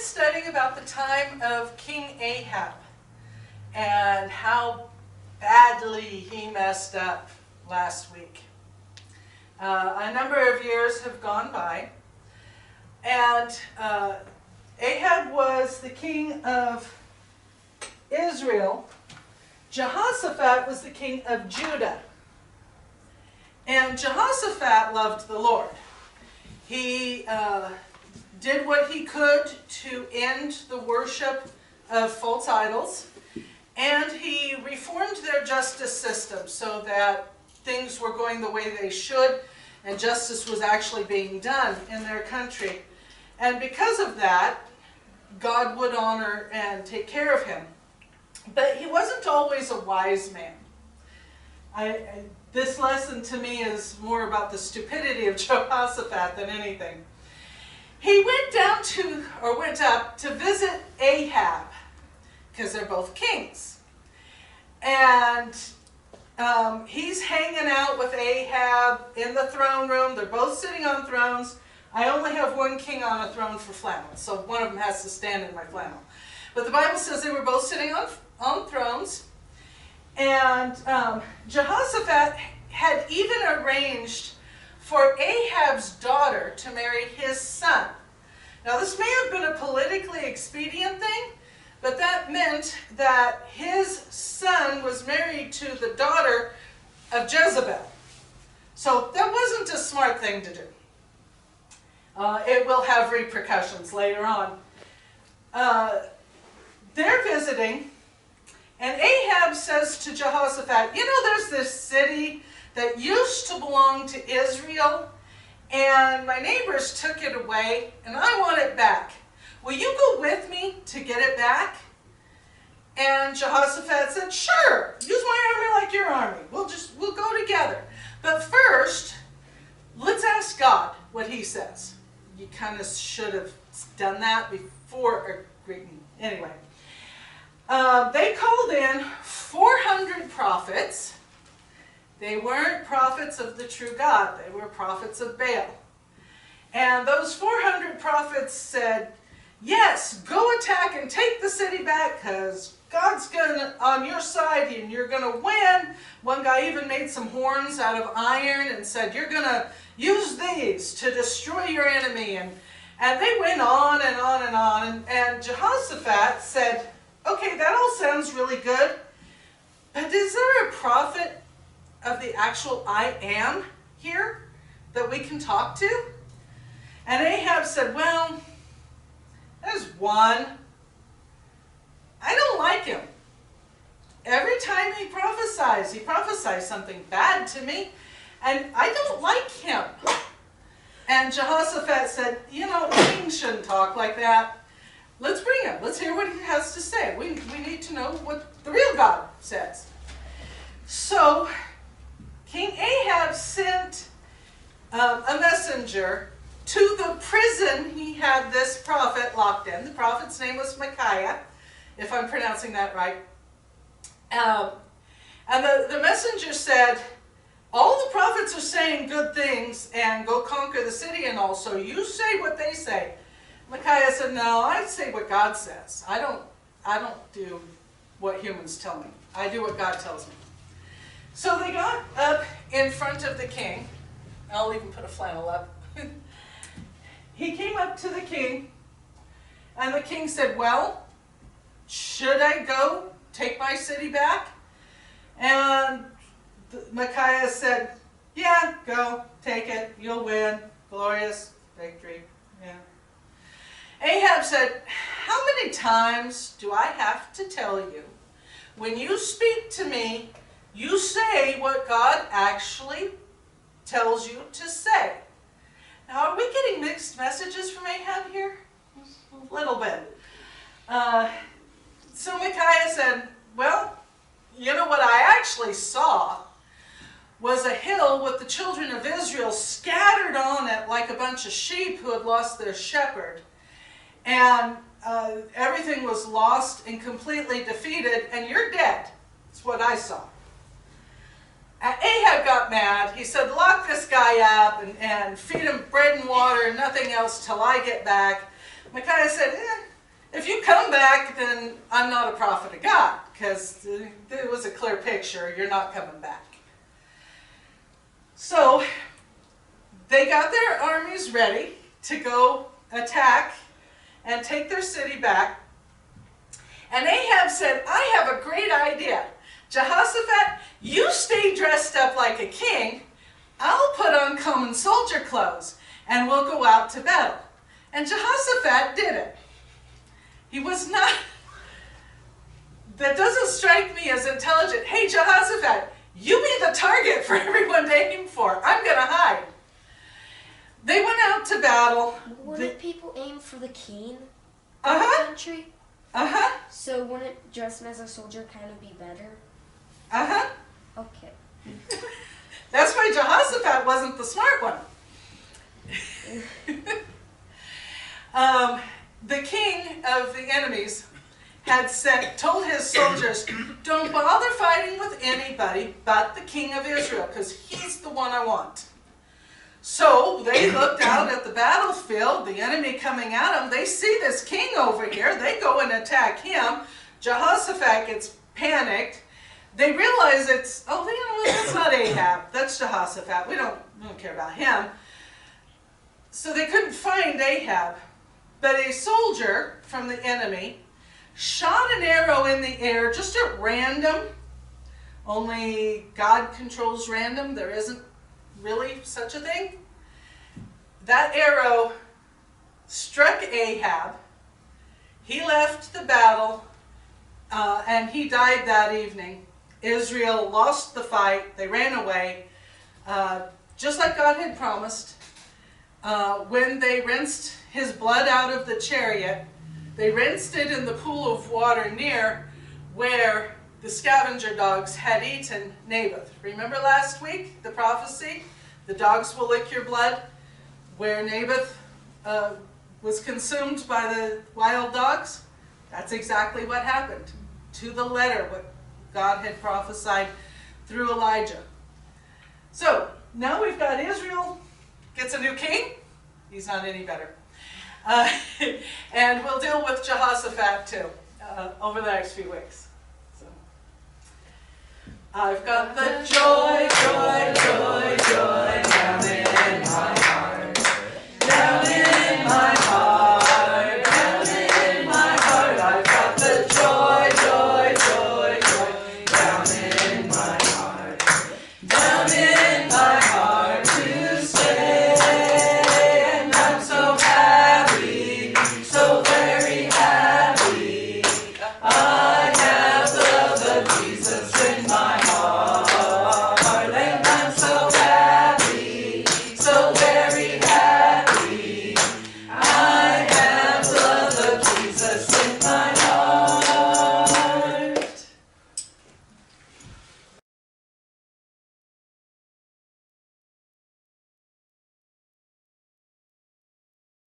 studying about the time of King Ahab and how badly he messed up last week. A number of years have gone by, and Ahab was the king of Israel. Jehoshaphat was the king of Judah. And Jehoshaphat loved the Lord. He did what he could to end the worship of false idols, and he reformed their justice system so that things were going the way they should, and justice was actually being done in their country. And because of that, God would honor and take care of him. But he wasn't always a wise man. This lesson to me is more about the stupidity of Jehoshaphat than anything. He went up to visit Ahab, because they're both kings. And he's hanging out with Ahab in the throne room. They're both sitting on thrones. I only have one king on a throne for flannel, so one of them has to stand in my flannel. But the Bible says they were both sitting on thrones. And Jehoshaphat had even arranged for Ahab's daughter to marry his son. Now, this may have been a politically expedient thing, but that meant that his son was married to the daughter of Jezebel. So that wasn't a smart thing to do. It will have repercussions later on. They're visiting, and Ahab says to Jehoshaphat, you know, there's this city that used to belong to Israel, and my neighbors took it away, and I want it back. Will you go with me to get it back? And Jehoshaphat said, sure, use my army like your army. We'll go together. But first, let's ask God what he says. You kind of should have done that before agreeing. Anyway, they called in 400 prophets. They weren't prophets of the true God. They were prophets of Baal. And those 400 prophets said, yes, go attack and take the city back, because God's on your side and you're going to win. One guy even made some horns out of iron and said, you're going to use these to destroy your enemy. And they went on and on and on. And Jehoshaphat said, okay, that all sounds really good, but is there a prophet of the actual I am here that we can talk to? And Ahab said, well, there's one. I don't like him. Every time he prophesies something bad to me, and I don't like him. And Jehoshaphat said, you know, kings shouldn't talk like that. Let's bring him. Let's hear what he has to say. We need to know what the real God says. So King Ahab sent a messenger to the prison he had this prophet locked in. The prophet's name was Micaiah, if I'm pronouncing that right. And the messenger said, all the prophets are saying good things and go conquer the city and all, so you say what they say. Micaiah said, no, I say what God says. I don't do what humans tell me. I do what God tells me. So they got up in front of the king. I'll even put a flannel up. He came up to the king, and the king said, well, should I go take my city back? And Micaiah said, yeah, go, take it, you'll win, glorious victory. Yeah. Ahab said, how many times do I have to tell you, when you speak to me, you say what God actually tells you to say? Now, are we getting mixed messages from Ahab here? A little bit. So Micaiah said, well, you know what I actually saw was a hill with the children of Israel scattered on it like a bunch of sheep who had lost their shepherd. And everything was lost and completely defeated, and you're dead. That's what I saw. Ahab got mad. He said, lock this guy up and feed him bread and water and nothing else till I get back. Micaiah said, if you come back, then I'm not a prophet of God, because it was a clear picture. You're not coming back. So they got their armies ready to go attack and take their city back. And Ahab said, I have a great idea. Jehoshaphat, you stay dressed up like a king. I'll put on common soldier clothes, and we'll go out to battle. And Jehoshaphat did it. He was not, that doesn't strike me as intelligent. Hey, Jehoshaphat, you be the target for everyone to aim for. I'm going to hide. They went out to battle. Wouldn't people aim for the king Uh-huh. in the country? Uh-huh. So wouldn't dressing as a soldier kind of be better? Uh-huh. Okay. That's why Jehoshaphat wasn't the smart one. The king of the enemies had told his soldiers, don't bother fighting with anybody but the king of Israel, because he's the one I want. So they looked out at the battlefield, the enemy coming at them. They see this king over here. They go and attack him. Jehoshaphat gets panicked. They realize it's, oh, you know what, that's not Ahab. That's Jehoshaphat. We don't care about him. So they couldn't find Ahab. But a soldier from the enemy shot an arrow in the air just at random. Only God controls random. There isn't really such a thing. That arrow struck Ahab. He left the battle and he died that evening. Israel lost the fight. They ran away, just like God had promised. When they rinsed his blood out of the chariot, they rinsed it in the pool of water near where the scavenger dogs had eaten Naboth. Remember last week, the prophecy? The dogs will lick your blood. Where Naboth was consumed by the wild dogs, that's exactly what happened. To the letter, what God had prophesied through Elijah. So, now we've got Israel gets a new king. He's not any better. And we'll deal with Jehoshaphat too over the next few weeks. So, I've got the joy